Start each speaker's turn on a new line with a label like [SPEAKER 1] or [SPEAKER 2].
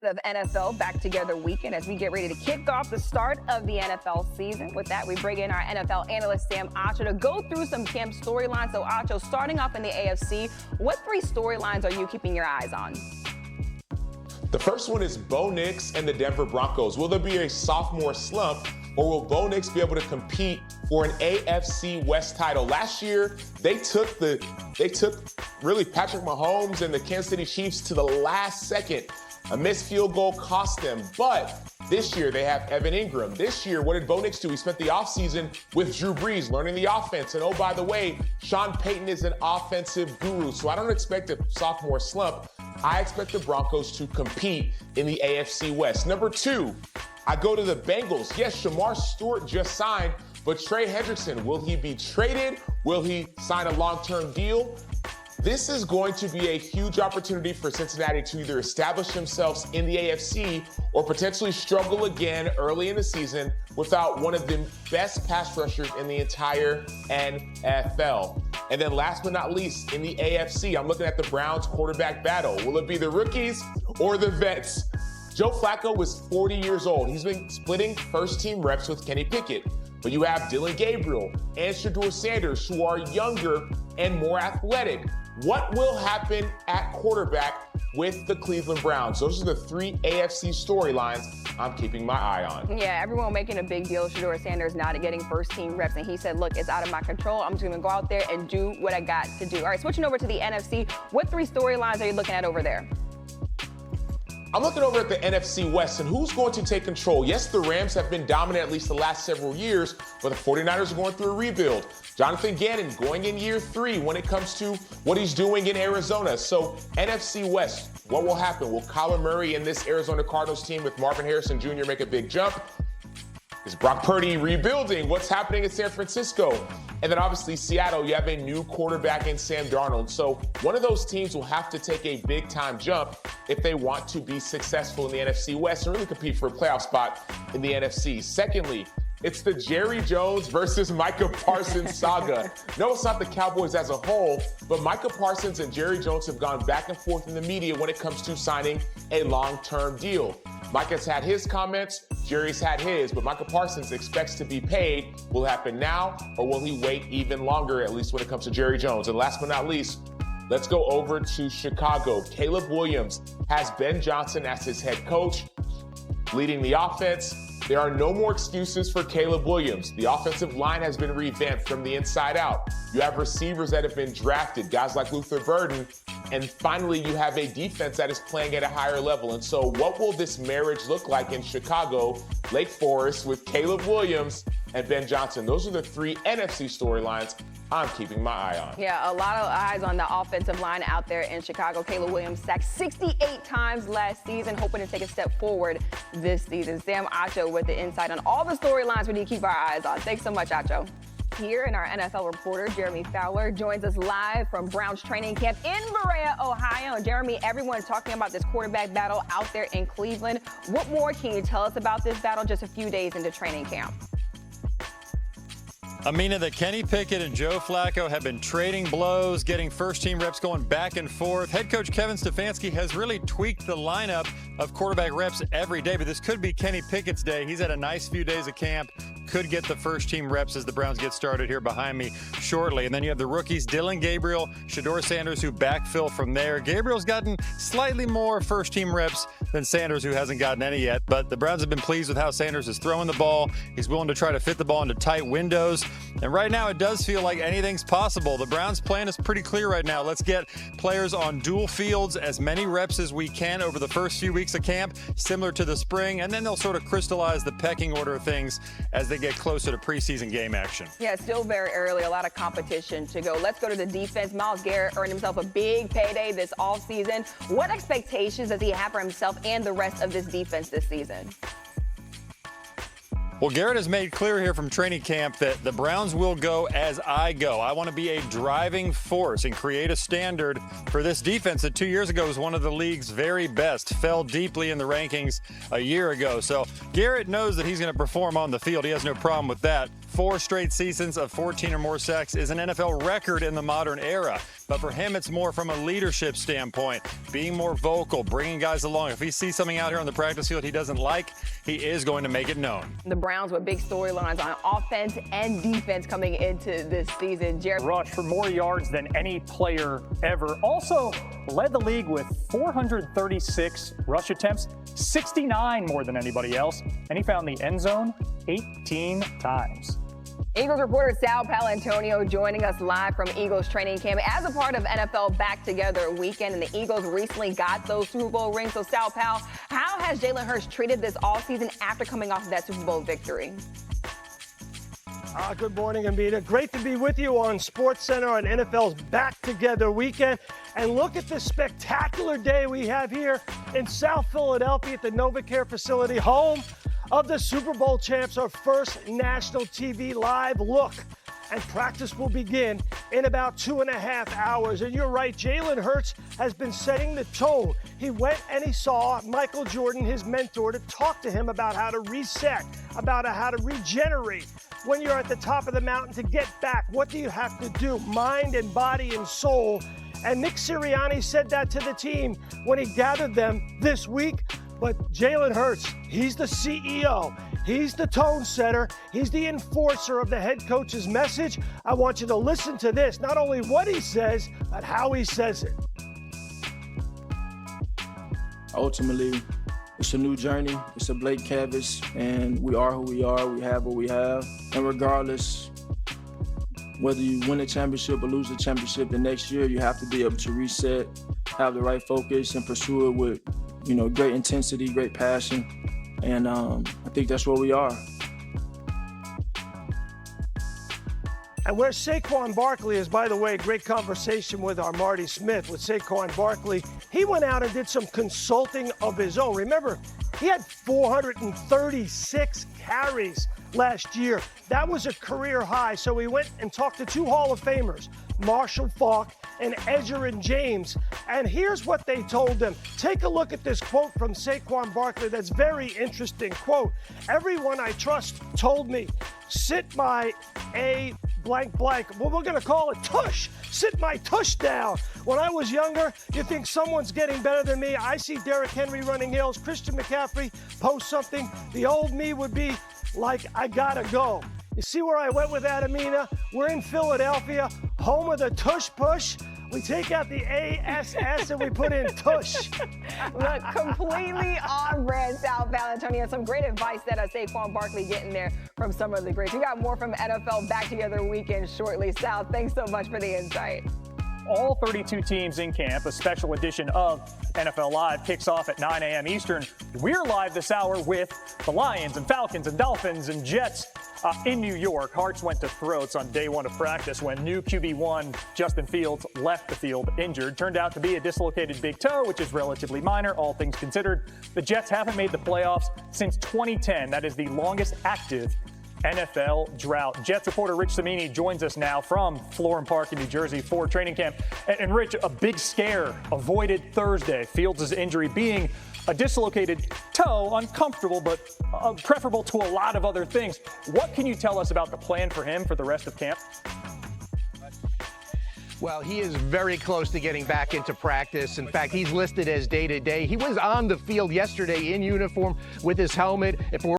[SPEAKER 1] Of NFL Back Together weekend as we get ready to kick off the start of the NFL season. With that, we bring in our NFL analyst, Sam Acho, to go through some camp storylines. So, Acho, starting off in the AFC, what 3 storylines are you keeping your eyes on?
[SPEAKER 2] The first one is Bo Nix and the Denver Broncos. Will there be a sophomore slump, or will Bo Nix be able to compete for an AFC West title? Last year, they took really Patrick Mahomes and the Kansas City Chiefs to the last second. A missed field goal cost them, but this year they have Evan Ingram. This year, what did Bo Nix do? He spent the offseason with Drew Brees, learning the offense. And oh, by the way, Sean Payton is an offensive guru, so I don't expect a sophomore slump. I expect the Broncos to compete in the AFC West. Number 2, I go to the Bengals. Yes, Shamar Stewart just signed, but Trey Hendrickson, will he be traded? Will he sign a long-term deal? This is going to be a huge opportunity for Cincinnati to either establish themselves in the AFC or potentially struggle again early in the season without one of the best pass rushers in the entire NFL. And then last but not least, in the AFC, I'm looking at the Browns quarterback battle. Will it be the rookies or the vets? Joe Flacco was 40 years old. He's been splitting first-team reps with Kenny Pickett. But you have Dylan Gabriel and Shedeur Sanders, who are younger and more athletic. What will happen at quarterback with the Cleveland Browns? Those are the 3 AFC storylines I'm keeping my eye on.
[SPEAKER 1] Yeah, everyone making a big deal of Shedeur Sanders not getting first-team reps, and he said, look, it's out of my control. I'm just going to go out there and do what I got to do. All right, switching over to the NFC, what 3 storylines are you looking at over there?
[SPEAKER 2] I'm looking over at the NFC West, and who's going to take control? Yes, the Rams have been dominant at least the last several years, but the 49ers are going through a rebuild. Jonathan Gannon going in year 3 when it comes to what he's doing in Arizona. So NFC West, what will happen? Will Kyler Murray and this Arizona Cardinals team with Marvin Harrison Jr. make a big jump? Is Brock Purdy rebuilding? What's happening in San Francisco? And then obviously Seattle, you have a new quarterback in Sam Darnold. So one of those teams will have to take a big time jump if they want to be successful in the NFC West and really compete for a playoff spot in the NFC. Secondly, it's the Jerry Jones versus Micah Parsons saga. No, it's not the Cowboys as a whole, but Micah Parsons and Jerry Jones have gone back and forth in the media when it comes to signing a long-term deal. Micah's had his comments, Jerry's had his, but Micah Parsons expects to be paid. Will it happen now, or will he wait even longer, at least when it comes to Jerry Jones? And last but not least, let's go over to Chicago. Caleb Williams has Ben Johnson as his head coach, leading the offense. There are no more excuses for Caleb Williams. The offensive line has been revamped from the inside out. You have receivers that have been drafted, guys like Luther Burden. And finally, you have a defense that is playing at a higher level. And so what will this marriage look like in Chicago, Lake Forest, with Caleb Williams and Ben Johnson? Those are the 3 NFC storylines I'm keeping my eye on.
[SPEAKER 1] Yeah, a lot of eyes on the offensive line out there in Chicago. Caleb Williams sacked 68 times last season, hoping to take a step forward this season. Sam Acho with the insight on all the storylines we need to keep our eyes on. Thanks so much, Acho. Here in our NFL reporter, Jeremy Fowler, joins us live from Browns training camp in Berea, Ohio. And Jeremy, everyone's talking about this quarterback battle out there in Cleveland. What more can you tell us about this battle just a few days into training camp?
[SPEAKER 3] Amina, that Kenny Pickett and Joe Flacco have been trading blows, getting first-team reps going back and forth. Head coach Kevin Stefanski has really tweaked the lineup of quarterback reps every day, but this could be Kenny Pickett's day. He's had a nice few days of camp, could get the first-team reps as the Browns get started here behind me shortly. And then you have the rookies, Dylan Gabriel, Shedeur Sanders, who backfill from there. Gabriel's gotten slightly more first-team reps than Sanders, who hasn't gotten any yet, but the Browns have been pleased with how Sanders is throwing the ball. He's willing to try to fit the ball into tight windows. And right now, it does feel like anything's possible. The Browns' plan is pretty clear right now. Let's get players on dual fields, as many reps as we can over the first few weeks of camp, similar to the spring, and then they'll sort of crystallize the pecking order of things as they get closer to preseason game action.
[SPEAKER 1] Yeah, it's still very early, a lot of competition to go. Let's go to the defense. Myles Garrett earned himself a big payday this offseason. What expectations does he have for himself and the rest of this defense this season?
[SPEAKER 3] Well, Garrett has made clear here from training camp that the Browns will go as I go. I want to be a driving force and create a standard for this defense that 2 years ago was one of the league's very best, fell deeply in the rankings a year ago. So Garrett knows that he's going to perform on the field. He has no problem with that. 4 straight seasons of 14 or more sacks is an NFL record in the modern era. But for him, it's more from a leadership standpoint, being more vocal, bringing guys along. If he sees something out here on the practice field he doesn't like, he is going to make it known.
[SPEAKER 1] The Browns with big storylines on offense and defense coming into this season.
[SPEAKER 4] Rush for more yards than any player ever. Also led the league with 436 rush attempts, 69 more than anybody else, and he found the end zone 18 times.
[SPEAKER 1] Eagles reporter Sal Paolantonio joining us live from Eagles training camp as a part of NFL Back Together weekend. And the Eagles recently got those Super Bowl rings. So, Sal Pal, how has Jalen Hurts treated this offseason after coming off of that Super Bowl victory?
[SPEAKER 5] Good morning, Amita. Great to be with you on SportsCenter on NFL's Back Together weekend. And look at this spectacular day we have here in South Philadelphia at the NovaCare facility, home of the Super Bowl champs, our first national TV live look. And practice will begin in about 2.5 hours. And you're right, Jalen Hurts has been setting the tone. He went and he saw Michael Jordan, his mentor, to talk to him about how to reset, about how to regenerate. When you're at the top of the mountain, to get back, what do you have to do? Mind and body and soul. And Nick Sirianni said that to the team when he gathered them this week. But Jalen Hurts, he's the CEO. He's the tone setter. He's the enforcer of the head coach's message. I want you to listen to this, not only what he says, but how he says it.
[SPEAKER 6] Ultimately, it's a new journey. It's a blank canvas, and we are who we are. We have what we have. And regardless, whether you win a championship or lose a championship the next year, you have to be able to reset, have the right focus, and pursue it with great intensity, great passion, and I think that's where we are.
[SPEAKER 5] And where Saquon Barkley is, by the way, great conversation with our Marty Smith with Saquon Barkley. He went out and did some consulting of his own. Remember, he had 436 carries last year. That was a career high. So he went and talked to two Hall of Famers, Marshall Faulk and Edgerrin James. And here's what they told them. Take a look at this quote from Saquon Barkley that's very interesting. Quote, "Everyone I trust told me, sit my a blank blank." Well, we're going to call it tush. Sit my tush down. When I was younger, you think someone's getting better than me. I see Derrick Henry running hills. Christian McCaffrey post something. The old me would be like, I gotta go. You see where I went with that, Amina? We're in Philadelphia, home of the tush push. We take out the ASS and we put in tush.
[SPEAKER 1] Look, completely on brand, Sal Paolantonio. Some great advice that Saquon Barkley getting there from some of the greats. We got more from NFL Back Together weekend shortly. Sal, thanks so much for the insight.
[SPEAKER 4] All 32 teams in camp. A special edition of NFL Live kicks off at 9 a.m. Eastern. We're live this hour with the Lions and Falcons and Dolphins and Jets in New York. Hearts went to throats on day one of practice when new QB1 Justin Fields left the field injured. Turned out to be a dislocated big toe, which is relatively minor, all things considered. The Jets haven't made the playoffs since 2010. That is the longest active NFL drought. Jets reporter Rich Cimini joins us now from Florham Park in New Jersey for training camp. And Rich, a big scare avoided Thursday. Fields' injury being a dislocated toe, uncomfortable, but preferable to a lot of other things. What can you tell us about the plan for him for the rest of camp?
[SPEAKER 7] Well, he is very close to getting back into practice. In fact, he's listed as day-to-day. He was on the field yesterday in uniform with his helmet. If we're